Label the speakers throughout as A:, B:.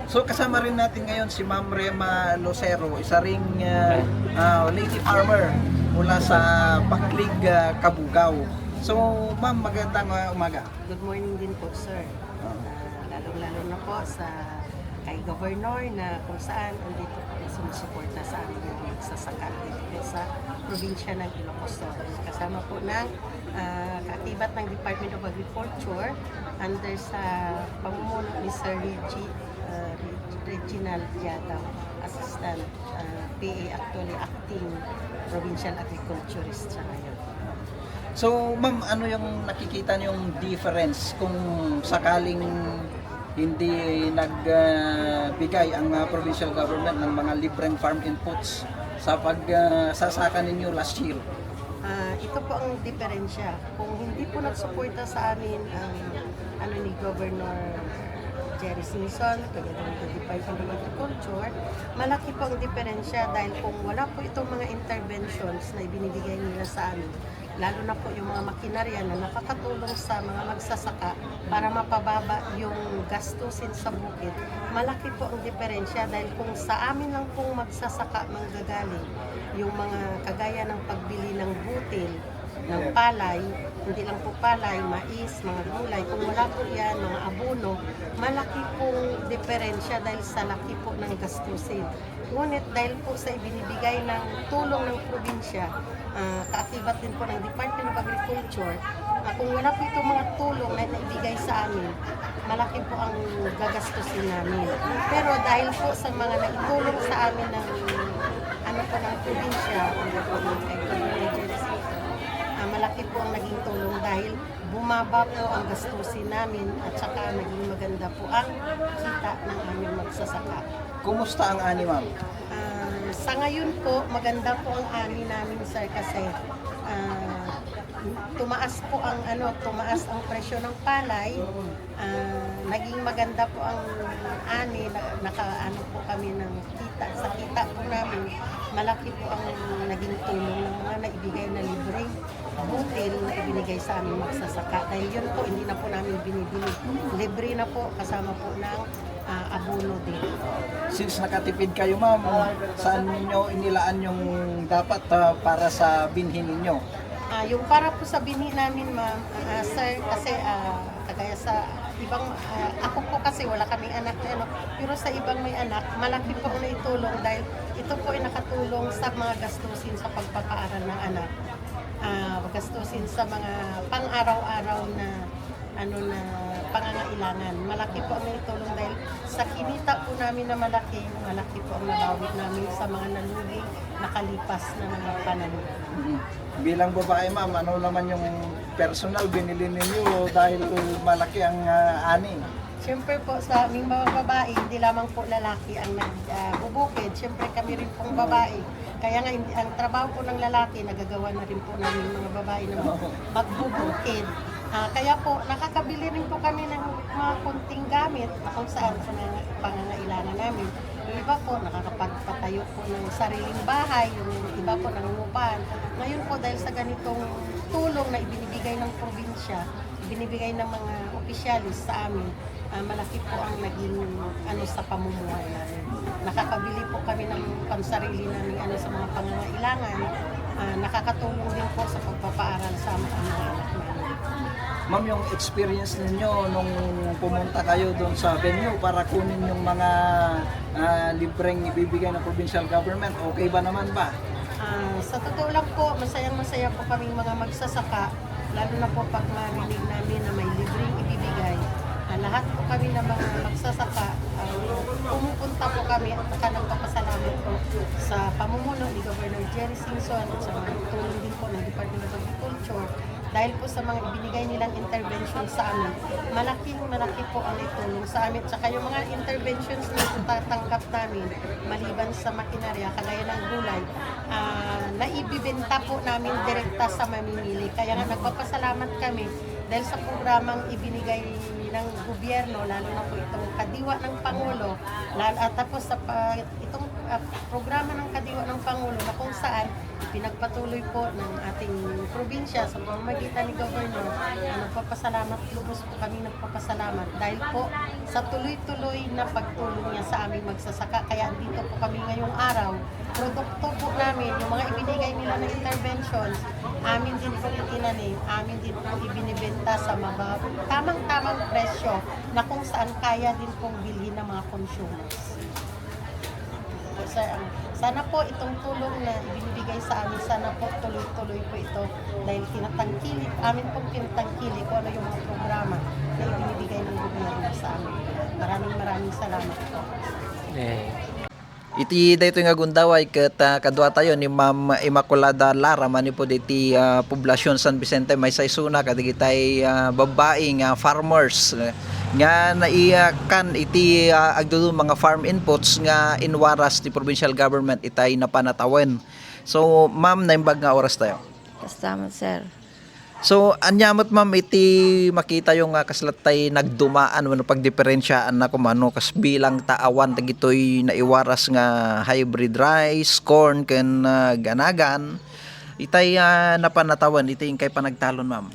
A: So kasama rin natin ngayon si Ma'am Rema Lucero, isa ring lady farmer mula sa Baklig, Cabugao. So Ma'am, magandang umaga.
B: Good morning din po, sir. Lalong-lalo na po sa kay Governor na kung saan andito po na sumusuporta sa amin ng magsasaka dito sa probinsya ng Ilocos Sur. Kasama po ng kaakibat ng Department of Agriculture under sa pamumuno ni Sir Reginald Yadaw, Assistant PA, actually Acting Provincial Agriculturist siya ngayon.
A: So Ma'am, ano yung nakikita niyong difference kung sakaling hindi nagbigay ang provincial government ng mga libreng farm inputs sa pagsasaka ninyo last year?
B: Ito po ang diferensya. Kung hindi po nagsuporta sa amin ang ni Governor Jerry Singson, kaya ng Department of Agriculture, malaki po ang diferensya dahil kung wala po itong mga interventions na ibinibigay nila sa amin, lalo na po yung mga makinarya na nakakatulong sa mga magsasaka para mapababa yung gastusin sa bukid, malaki po ang diferensya dahil kung sa amin lang pong magsasaka manggagaling yung mga kagaya ng pagbili ng butil, ng palay, hindi lang po palay, mais, mga gulay. Kung wala po yan, mga abono, malaki pong diferensya dahil sa laki po ng gastusin. Ngunit dahil po sa ibinibigay ng tulong ng probinsya, kaakibat din po ng Department of Agriculture, kung wala po itong mga tulong na naibigay sa amin, malaki po ang gagastusin namin. Pero dahil po sa mga naitulong sa amin ng ng probinsya, malaki po ang naging tulong dahil bumaba po ang gastusin namin at saka naging maganda po ang kita ng aming magsasaka.
A: Kumusta ang ani, Ma'am?
B: Sa ngayon po, maganda po ang ani namin, sir, kasi tumaas ang presyo ng palay. Naging maganda po ang ani, nakaano po kami ng kita. Sa kita po namin, malaki po ang naging tulong ng mga naibigay na libreng butil na ibinigay sa aming magsasaka. Dahil yun po, hindi na po namin binibili. Libre na po, kasama po ng abono din.
A: Since nakatipid kayo, Ma'am, saan ninyo inilaan yung dapat para sa binhi ninyo?
B: Yung para po sa binhi namin, ma'am, sir, kasi kagaya sa ibang, ako po kasi wala kaming anak na pero sa ibang may anak, malaki po na itulong dahil ito po ay nakatulong sa mga gastusin sa pagpapaaral ng anak. Gastusin sa mga pang-araw-araw na na pangangailangan. Malaki po ang itulong dahil sa kinita po namin na malaki po ang nabawit namin sa mga nalugi nakalipas na mga panahon.
A: Bilang babae, Ma'am, ano naman yung personal binili ninyo dahil malaki ang ani?
B: Siyempre po sa aming mga babae, hindi lamang po lalaki ang nagbubukid. Siyempre kami rin pong babae. Kaya nga ang trabaho po ng lalaki, nagagawa na rin po namin mga babae na magbubukid. Kaya po, nakakabili rin po kami ng mga kunting gamit kung saan sa mga pangangailangan namin. Yung iba po, nakakapagpatayo po ng sariling bahay, yung iba po nangungupahan. Ngayon po, dahil sa ganitong tulong na ibinibigay ng probinsya, ibinibigay ng mga opisyalis sa amin, malaki po ang naging sa pamumuhay namin. Nakakabili po kami ng pansarili namin sa mga pangangailangan. Nakakatulong din po sa pagpapaaral sa mga anak namin.
A: Ma'am, yung experience ninyo nung pumunta kayo doon sa venue para kunin yung mga libreng ibibigay ng provincial government, okay ba naman ba?
B: Sa totoo lang po, masayang-masaya po kaming mga magsasaka, lalo na po pag marinig namin na may libreng ibibigay. Lahat po kami na mga magsasaka, pumupunta po kami at nagpapasalamat po sa pamumuno ni Governor Jerry Singson at sa mga tulong din po ng Department of Agriculture. Dahil po sa mga ibinigay nilang intervention sa amin, malaki po ang itulong sa amin. Tsaka yung mga interventions na tatanggap namin, maliban sa makinarya, kagaya ng gulay, naibibenta po namin direkta sa mamimili. Kaya nga nagpapasalamat kami dahil sa programang ibinigay ng gobyerno, lalo na po itong kadiwa ng Pangulo, at tapos sa itong programa ng Kadiwa ng Pangulo na kung saan pinagpatuloy po ng ating probinsya sa pamamagitan ni Governor. Nagpapasalamat, lubos po kami nagpapasalamat dahil po sa tuloy-tuloy na pagtulong niya sa aming magsasaka. Kaya dito po kami ngayong araw. Produkto po namin, yung mga ibinigay nila na interventions, amin din po itinanim, amin din po ibinibenta sa tamang-tamang presyo na kung saan kaya din pong bilhin ng mga consumers. Sana po itong tulong na ibinibigay sa amin, sana po tuloy-tuloy po ito dahil amin pong tinatangkili kung ano yung mga programa na ibinibigay ng gobyerno sa amin. Maraming salamat po.
A: Iti dayto nga gundaway ket kadua tayo ni Ma'am Immaculada Lara mani po diti poblasyon San Vicente may saysuna kadigitay babae nga farmers nga naiyakan iti agdudun mga farm inputs nga inwaras ti provincial government itay napanatawen. So ma'am naimbag nga oras tayo.
C: Kasama, sir.
A: So anyamot ma'am iti makita yung kaslatay nagdumaan wano pagdiferensyaan na kumano kas bilang taawan dagitoy naiwaras nga hybrid rice, corn ken ganagan itay napanatawan itay kay panagtalon ma'am.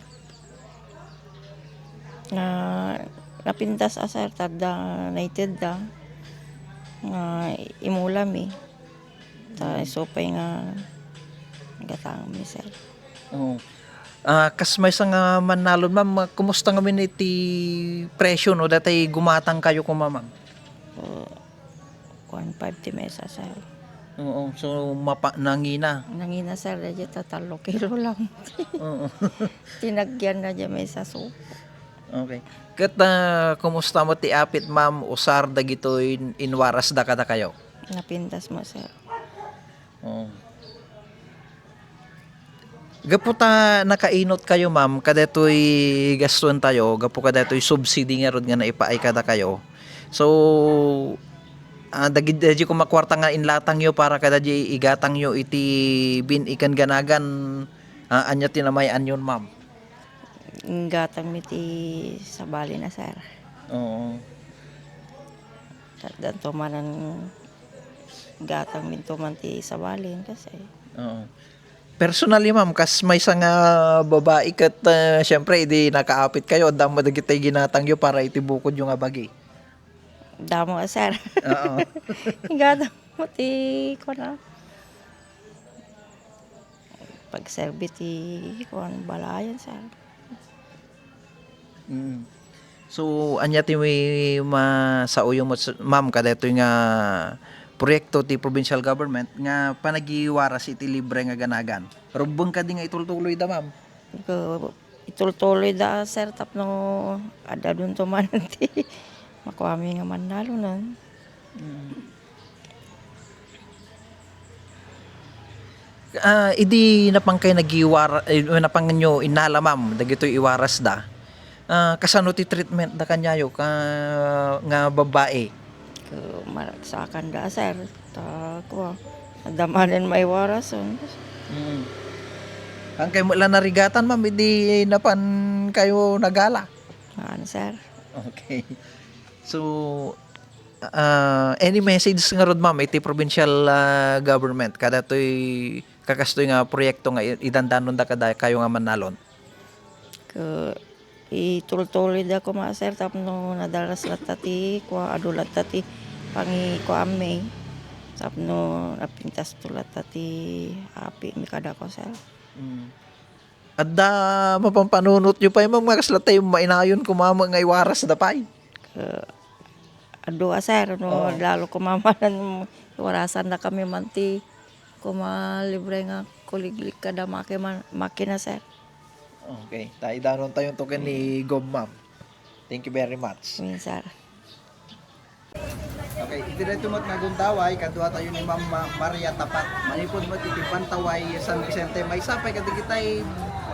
C: Napintas sir tada nated da nga imulam ta sopay nga gatang mi sir.
A: Oh. Kas may sang manalon ma'am, kumusta nga min iti presyo no datay gumatang kayo ko ma'am?
C: 150 mesa sir.
A: Oo, so nangina.
C: Nangina sir, dyan 3 kilo lang.
A: Oo.
C: Tinagyan na dyan mesa soup.
A: Okay. Kat kumusta mo ti apit ma'am usar dagitoy inwaras da kada kayo?
C: Napintas mo sir.
A: Oo. Gapo ta nakainot kayo ma'am kadetoy gaston tayo gapo kadetoy subsidy nga rod nga naipaay kada kayo. So dagiti ko makwarta nga inlatang yo para kada di igatang yo iti bin ikan ganagan anya tinamayan yon ma'am.
C: Gatang miti sa bali na sir.
A: Oo.
C: Danto manan gatang minto man ti sa bali kasi.
A: Oo. Personally ma'am, kas may isang babae kat syempre hindi nakaapit kayo, damo dagitay ginatangyo para itibukod yung abagi.
C: Damo sir.
A: Oo.
C: Gatang mo ti ko na. Pag-serve ti kuan balayan sir.
A: So anya ti may masauyo mo ma'am kadto nga proyekto ti provincial government nga panagiwaras iti libre nga ganagan. Rubbon ka di nga itultuloy da ma'am.
C: Itultuloy da sir tapno ada dun to man ti makuami nga manalo nan.
A: Idi napang kay nagiwara napanganyo inala ma'am dagitoy iwaras da. Kasano ti treatment da kanyayo ka nga babae?
C: Maragsakan da sir ta ko damanen may warason.
A: Ang kayo mula narigatan ma'am hindi napan kayo nagala.
C: Ano sir?
A: Okay. So any message nga rod ma'am iti provincial government kada toy kakastoy nga proyekto nga idandanon da kada kayo nga manalon?
C: Itultuloy da ko ma sir tapno nadalas latati ko adulat tati pangi ko ame tapno napintas tulat tati api mi kada ko sir.
A: Adda mapampanunot nyo pa yung mga kaslatay mainayon kumama nga iwaras da pay.
C: Ado sir no lalo kumamanan warasan na kami manti kumalibre nga kuliglik kada makina sir.
A: Okay, tayo daron tayong token ni Gob ma'am. Thank you very much.
C: Sir.
A: Okay, itireto mo't nagundaway, kadwa tayo ni Ma'am Maria Tapat. Manipod mo't itipantaway San Vicente. May sapay kadigitay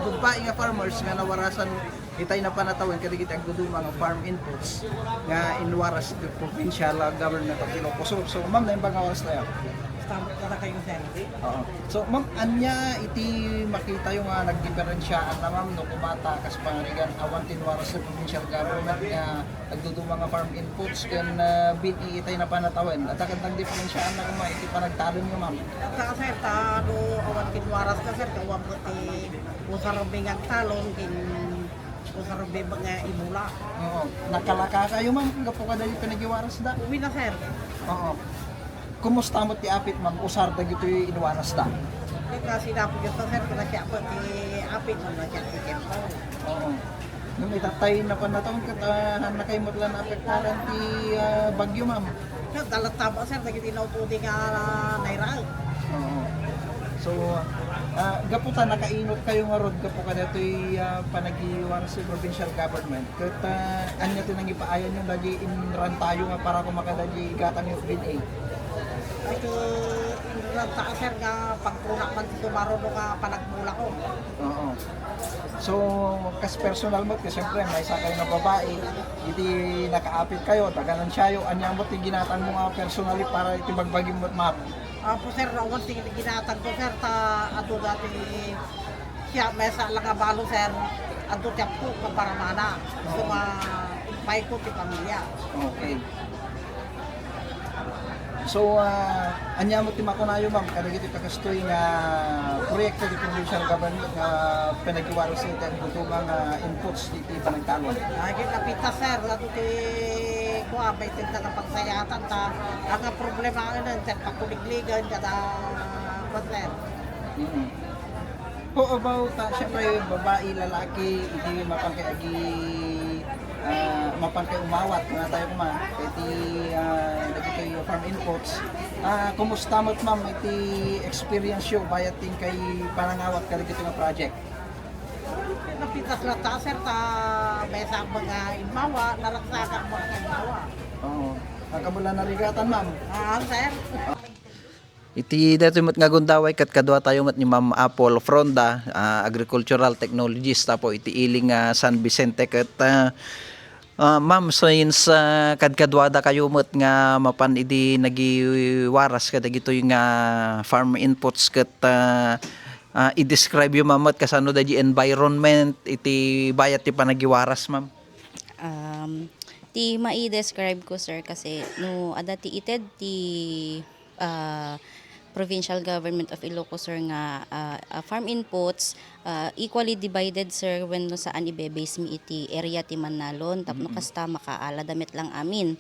A: babae nga farmers nga nawarasan itay na panatawin kadigitay ang dudu mga farm inputs nga inwaras the provincial government of Ilocos Sur. So ma'am, na yung bang oras tayo?
B: tama na kayo, sir.
A: Oo. So, ma'am, anya iti makita yung nagdiferensyaan na ma'am no kumata kas pangarigan awan tinwara sa provincial government nga nagdudong mga farm inputs ken itay na panatawan. At agad nagdiferensyaan na kuma iti panagtalon nga ma'am.
B: Saka, sir, tano, awan kinwaras ka, sir, kawan ko ti usarabing ang talong, usarabing mga imula.
A: Oo. Nakalaka kayo ma'am, gapo ka dali pinagiwaras da.
B: Uwi na, sir.
A: Oo. Kumusta mo ti apit ma'am? Usar da gito yung inuwaras da.
B: Kasi napo yun, sir, kung siya po ti apit mo na siya ti kempo.
A: Oo. Nung itatay na panatong katahan na kayo mutlan apektaran ti bagyo ma'am.
B: Sir, dalat tama, sir, naging tinaututi nga nairaan.
A: Oo. So, gaputa nakainot kayo nga rod gapo ka dito panagiwan sa provincial government. Kat anya tinang ipaayan yung lagi inran tayo nga para kumakadagi gatang yung PNA.
B: Ito, inranta, sir, nga pagpuna man ti tumaro no nga panagmula ko.
A: Oo. So, kas personal mo, kasi siyempre may isa kayo na babae, iti nakaapit kayo, taganan siya yung anya mo, ginatan mo nga personally para iti magbagi mo map.
B: Po, sir, naman ginatag ko, sir, ato dati siya, mesa lang nga balo, sir, ato tiyak po, kaparamana. So, pay ko ti pamilya.
A: Okay. So, anya mo ti makunayo ma'am, kada giti pakastoy nga proyekto di provincial government nga pinagiwaro sa iti ang mga inputs diti panagtalon.
B: Lagi kapita, sir, ato ti kuha, may tinta ng pagsayatan, ang problema nga nun, sir, pakuligligan, kada, sir.
A: Mm-hmm. How about, syempre, babae, lalaki, hindi mapangkayagi, mapangkay umawat, mga tayo kuma, iti, nagito yung farm inputs. Kumusta mo't ma'am, iti experience yung bayat ting kay panangawat ka rin nga project?
B: Napitas lang ta, sir, mesa ang mga imawa, naraksakan ang mga imawa.
A: Oo. Nakabulan na rigatan ma'am.
B: Sir.
A: Iti dito mat nga gundaway kat kadwa tayo mat ni Ma'am Apple Fronda, agricultural technologist tapo iti iling San Vicente kat ma'am since kadkadwada kayo mat nga mapan idi nagiwaras kada gito yung farm inputs kat i-describe yung mamat kasano da di environment iti bayat ti panagiwaras ma'am.
D: Ti mai-describe ko, sir, kasi no adati ited ti provincial government of Ilocos, sir, nga farm inputs equally divided, sir, when no saan ibe-base mi iti area ti Manalon tapno kasta makaala damit lang amin.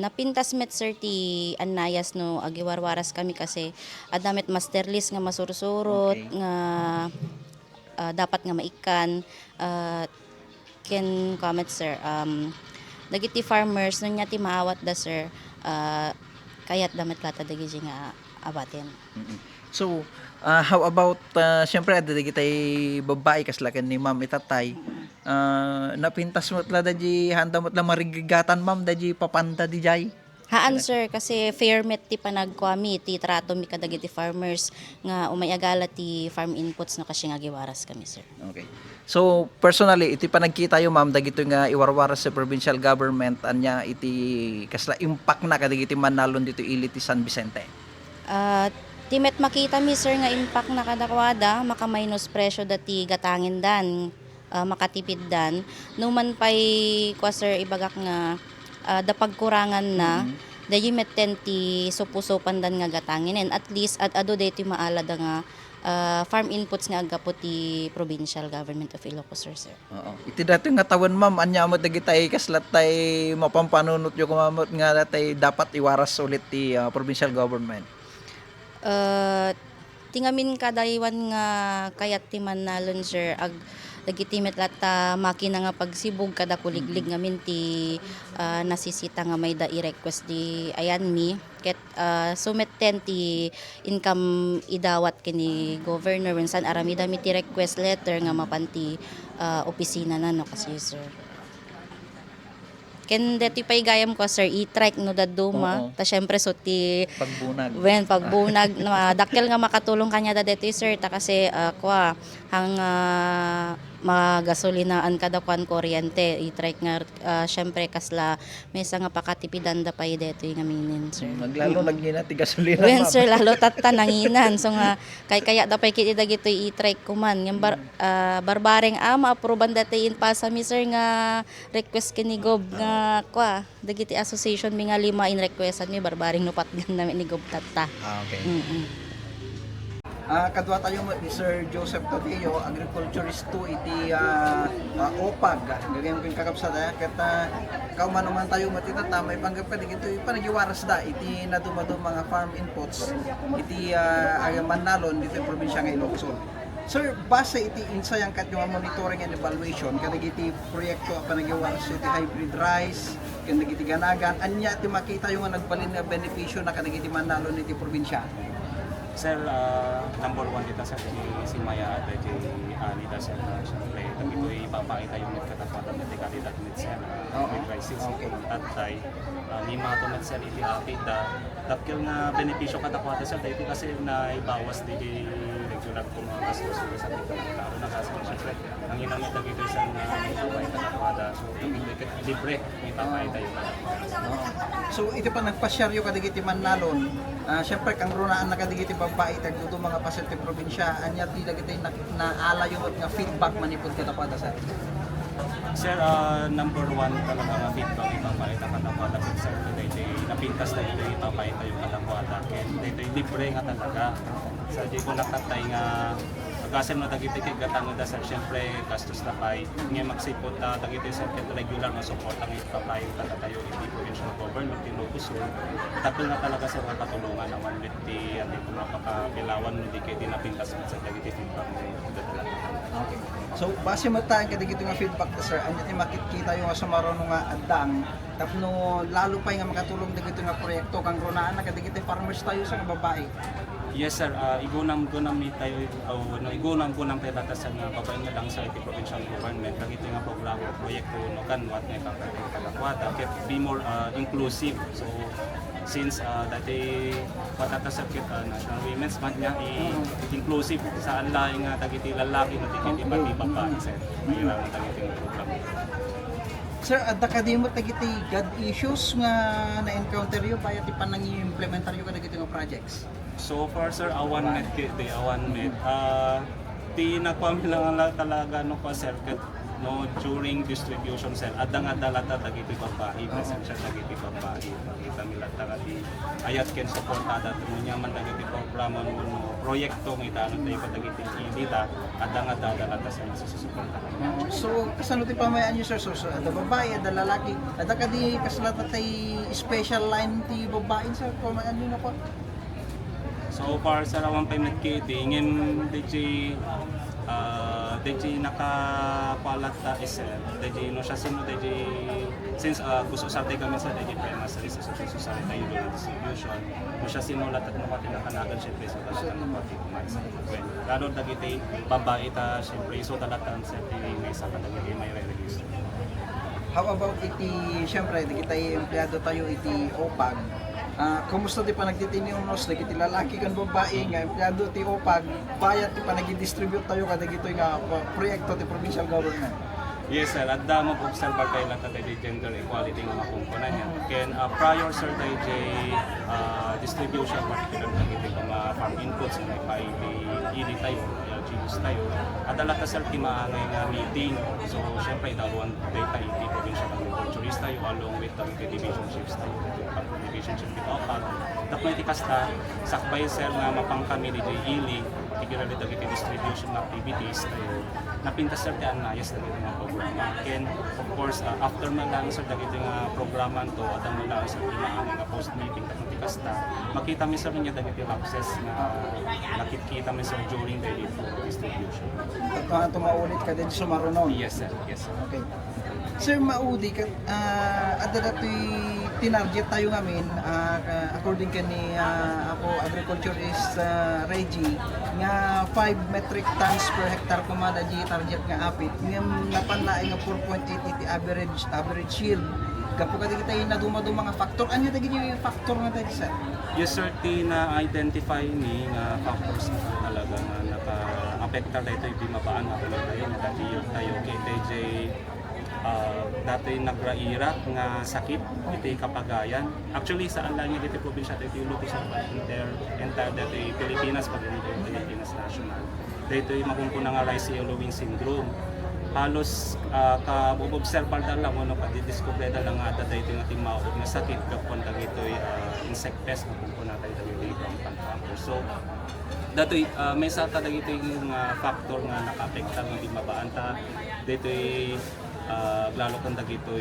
D: Napintas met, sir, ti anayas no agiwarwaras kami kasi adamit master list nga masursurot
A: Okay.
D: nga dapat nga maikan can comment, sir, dagiti farmers no nya ti maawat da, sir, kayat damet lata dagi nga abatin.
A: So, how about, siyempre, adadi kitay babae, kaslakan ni ma'am itatay, napintas mo tla daji, handa mo tla marigigatan ma'am, daji papanda di jay.
D: Haan, sir, kasi fair met ti panagkwami, ti trato mi kadagiti farmers nga umayagala ti farm inputs no kasi nga giwaras kami, sir.
A: Okay. So, personally, iti panagkita yung ma'am, dagito nga iwarwaras sa provincial government, anya iti, kasla impact na kadagiti Manalon dito ili ti San Vicente.
D: Timet makita mi, sir, nga impact na kadakwada, maka-minus presyo dati gatangin dan, makatipid dan. Numan pa'y, kwa, sir, ibagak nga, dapagkurangan na, dayi metten ti supusopan dan nga gatangin. And at least, ado dito maalad nga, farm inputs nga agapo ti provincial government of Ilocos, sir.
A: Oo. Iti dati nga tawon ma'am, anya mo dagitay kaslat tay mapampanunot yung kumamot nga datay dapat iwaras ulit ti provincial government.
D: Tingamin kadaywan nga kayat ti Manalon, sir, ag dagitimet lata makina nga pagsibog kada kuliglig ngamin ti nasisita nga may da i-request di ayan mi ket sumetten ti income idawat kini governor wensan aramida mi ti request letter nga mapanti opisina na no kasi, sir. Ken deti pay gayam ko, sir, i-trike no daduma.
A: Oo.
D: Ta syempre so ti
A: Pagbunag.
D: when pagbunag na dakkel nga makatulong kanya da deti, sir, ta kasi kwa hang magasolinaan kada kwan kuryente i-trek nga syempre kasla may nga pakatipidan da pay deto yung aminin sir.
A: Naglalo nagina ti gasolina.
D: When sir lalo tatta nanginan so nga kaya da pay kiti dagito i-trek kuman yung barbareng ma-approvean dati in pasami sir nga request kini gob nga kwa dagiti association mi nga 5 in requestan mi barbareng nupat gan namin ni gob tatta.
A: Okay.
D: Mm-mm.
A: Kadwa tayo ni Sir Joseph Tadeo, agriculturist to iti OPAG. Gagawin ko yung kakapsada. Kata kaumanuman tayo matitata, may panggap ka dito panagiwaras da iti nadumado mga farm inputs iti Manalon dito yung probinsya ng Ilocos. Sir, base iti insayang kat yung monitoring and evaluation kanagiti proyekto panagiwaras iti hybrid rice, kanagiti ganagan, anya ti makita yung nagbalin nga benepisyo na kanagiti Manalon iti probinsya.
E: Sir, number 1 dito sir, si Maya at Anita sir, siyempre, ito ipapakita yung nagkatapatan na tikalidad mit sir, with crisis, tatay, ni mga tumat sir, iti apit tapkil nga benepisyo katapatan sir, dito kasi na ibawas di regular kung mga gastos sa dito ng klaro na kasi siyempre, ang inamit na dito sir na ipapakita katapatan, so libre, ipapakita yung katapatan.
A: So ito pa nagpasyaryo kadigiti Manalon. Siyempre kang runaan na kadigiti babae tagdudo mga pasyente probinsya anya di dagiti naala yung nga feedback manipod katapada sa.
E: Sir, number 1 talaga nga feedback ipapakita katapada sir. Dito napintas na ito ipapakita yung katapada. Dito libre nga talaga. Sa di ko nakatay nga kasi no dagiti kay gatangon da sir, syempre gastos na pay nga magsipot ta dagiti sir ket regular nga support ang ipapay tayo iti provincial government in Ilocos Sur. Tapos na talaga sa mga katulungan naman with the ati ko mapakabilawan no di kay dinapintas sa dagiti feedback nga.
A: Okay. So base mataan kadigiti nga feedback ta sir, anya ti makikita yung sumaro nga adang tapno lalo pa nga makatulong dagiti nga proyekto kang runaan na kadigiti farmers tayo sa babae.
E: Yes sir, igunam ni tayo igunam ko nang tayo sa nga babae nga lang sa iti provincial government kag ito nga programa proyekto no kanwat nga ipapakita ket be more inclusive. So since dati patatasap kit National Women's Month nga inclusive sa lahi nga dagiti lalaki na dagiti pati babae sir. Mayroon na dagiti programa.
A: Sir, adda kadimo tagiti God issues nga na-encounter yo paya ti panang i-implementar yo kadagiti nga projects.
E: So far sir, awan met ti nagpamilang talaga no pa sir ket no during distribution sir adang-adala ta dagiti babae presensya dagiti babae makita nila tagati ayat ken suportada mo nya man dagiti programa no proyekto nga itano tayo kadagiti ilita adang-adala ta sa susuporta.
A: So kasano ti pamayaan niyo sir? So adda babae, adda lalaki, adda kadi kaslata tay special line ti babae sa pamayaan niyo na po.
E: So far sa rawang payment kiti ngin DJ nakapalat ta is DJ no siya sino DJ since gusto sa tayo kami sa DJ premise sa society tayo do distribution no siya sino latat na pati nakanagan syempre so latat na pati kumain sa kwento lalo dagiti babae ta syempre so talatan sa may sa kadagiti may re-release.
A: How about iti syempre dagiti empleyado tayo iti OPAG. Kumusta ti panagtitiniunos dagiti lalaki kan babae nga empleyado ti OPAG bayad ti panagi-distribute tayo kadagito nga proyekto ti provincial government.
E: Yes sir, at damo po observe tayo lang tayo gender equality nga makumpuna niya. Ken prior sir tayo distribution particular na ito mga farm inputs na ili tayo, LGUs tayo. At alata sir timaangay nga meeting. So syempre daluan tayo iti provincial agriculturist tayo along with the division chiefs tayo. Division chief ito pag tapos iti kasta sakbay sir nga mapang kami ni ili particularly dagiti distribution activities tayo napintas sir ti anayas dagiti nga programa. Ken of course after man lang sir dagiti nga programa to adang man lang sir timaangay nga post meeting tapos iti kasta makita mi sir niya dagiti access nga nakikita mi sir during the distribution.
A: At tumaulit ka din sumarunon.
E: Yes sir, yes sir.
A: Okay. Sir Maudi, adda datoy tinarget tayo ngamin according kani ako agriculturist Reggie nga 5 metric tons per hectare kumada di target nga apit nga napanlaing nga 4.8 iti average yield kapo kadi kita naduma-duma nga factor anya dagi yung factor nga tayo sir.
E: Yes sir, na identify ni nga factors na talaga na naka apektar dito yung bimabaan ako lang tayo, dati yung tayo kay TJ dati nagraira nga sakit iti kapagayan. Actually saan lang yung dito probinsya dito yung luto sa entire dito yung Pilipinas pag dito yung Pilipinas National. Dito yung makumpuna nga rice yellowing syndrome. Halos ka-observe lang ano pa didiscover lang nga dito yung ating maubod nga sakit kapon dito insect pest na kumpuna tayo dito ang pantapos. So dato may sa talaga ito yung factor nga naka-apekta ng bimabaan ta dito lalo kung dagito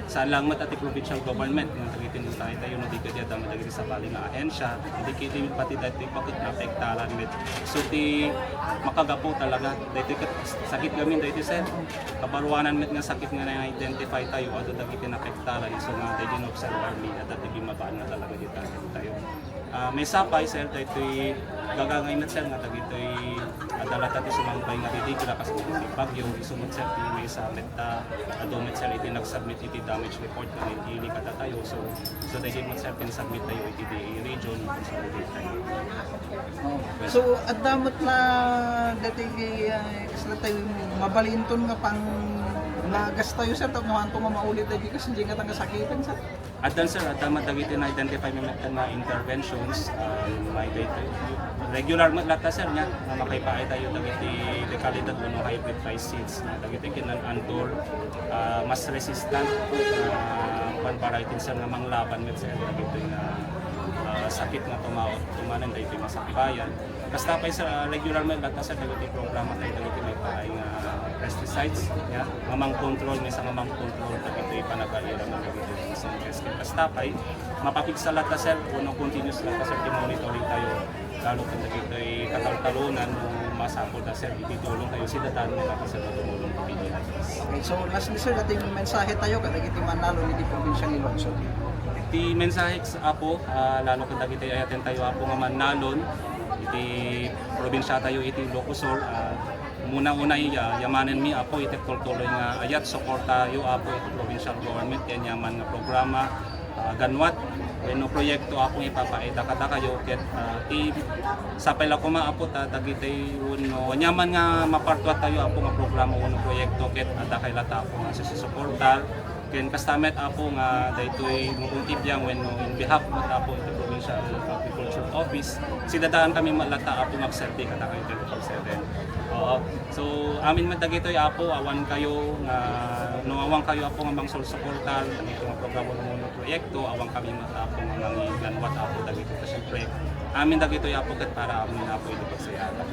E: sa lang mat ati provincial government ng dagitin tayo no dito dia dami dagiti sa bali nga ahensya hindi kiti pati dati bakit naapektaran mit so ti makagapo talaga dito sakit gamin dito sir kabaruanan mit nga sakit nga na-identify tayo ato dagiti naapektaran so nga dito observer mi at ati bimabaan na talaga dito tayo. May sapay sir dito gagangay met sir nga dagito adala tayo sumampay nga dito kila kasi di bagyo isumot sir may sa meta adomet sir iti nag-submit iti damage report nga iti kada tayo so dahil mo sir pin-submit tayo iti region sa tayo.
A: So at damot na dati isla tayo mabalinton nga pang nagas tayo sir tapos naman ito mamaulit tayo kasi hindi nga tanga sakitan sir.
E: At dan sir, at matagiti na identify mo na interventions, may data. Regular mo lahat sir niya, na makaipaay tayo dagiti dekalidad no hybrid rice seeds na dagiti kinan andor mas resistant pan variety sir nga manglaban mit sir dagiti na sakit na tumanan dagiti masakbayan. Basta pa sa regular mo lahat sir dagiti programa tayo dagiti may paay nga pesticides ya, mamang control may sa mamang control dagiti panagaira ng dagiti basta pa mapapigsalat na sir kung continuous lang sir monitoring tayo lalo kung dito ay kataltalunan kung masapol na sir ititulong tayo si datan nila kasi tumulong sa Pilipinas.
A: Okay, so lastly sir, dating mensahe tayo kada iti manalo ni di probinsya ni Lungsod.
E: Iti mensahe sa apo lalo kung dito ay atin tayo apo nga manalon iti probinsya tayo iti Ilocosur muna-una yamanen mi apo iti tuloy nga ayat suporta yu apo iti provincial government yan yaman nga programa ganwat no proyekto akong ipapaita kada kayo ket sapay la ko maapo ta dagitay uno nyaman nga mapartuat tayo apo nga programa uno proyekto ket ada kay lata ako nga susuporta ken kastamet apo nga daytoy mukuntib yang when in behalf mo apo iti provincial agriculture office sidadaan kami malata apo magserti kada kayo 24/7. So amin man dagitoy apo awan kayo nga no awang kayo apo nga mangsul suportar dagito nga programa ng proyekto awang kami matapo nga mangiganwat apo dagito ta siyempre amin dagitoy apo ket para amin apo iti pagsayatan.